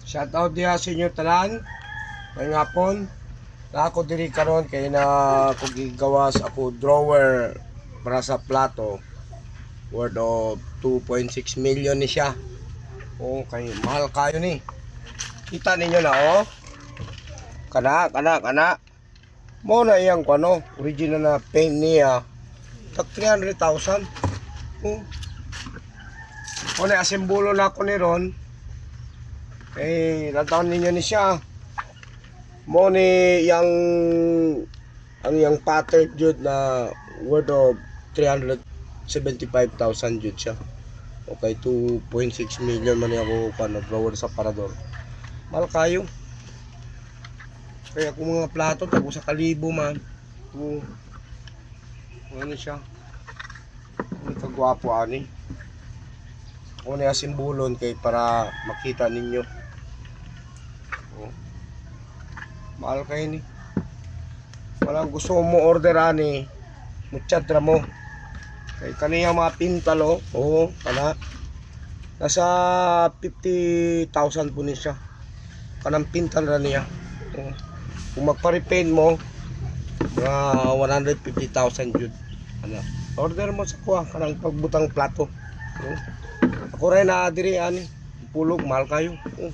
Shoutout diha sa inyo tanan. May ngapon. Na ako diri karon kay na ako gigawas ako drawer para sa plato. Worth of 2.6 million ni siya. Oh, kay mahal kayo ni. Kita ninyo na oh. Kana. Mo na iyang kuno, original na paint niya. Tag 300,000. Oh. O na asimbolo na ako ni ron. Nataon ninyo ni siya. Mo ni yang ang yang pattern jud na worth of 375,000 jud siya. Okay, 2.6 million man ako pano blower sa parador. Mahal kayo. Kaya kung mga plato tago sa kalibo man. Ano siya? Ano kagwapo ani? O na simbolon kay para makita ninyo. Oh. Mahal kayo ni. Walang gusto mo order ani. Muchat ra mo. Kay kaniya mga pintalo. Oo, kana. Nasa 50,000 po ni siya. Kanang pintal ra niya. Oo. Kung magpa-repaint mo, mga 150,000 jud. Ano? Order mo sa kuha kanang pagbutang plato. Oo. Ako rin na diri ani. Pulog mahal kayo. Oo.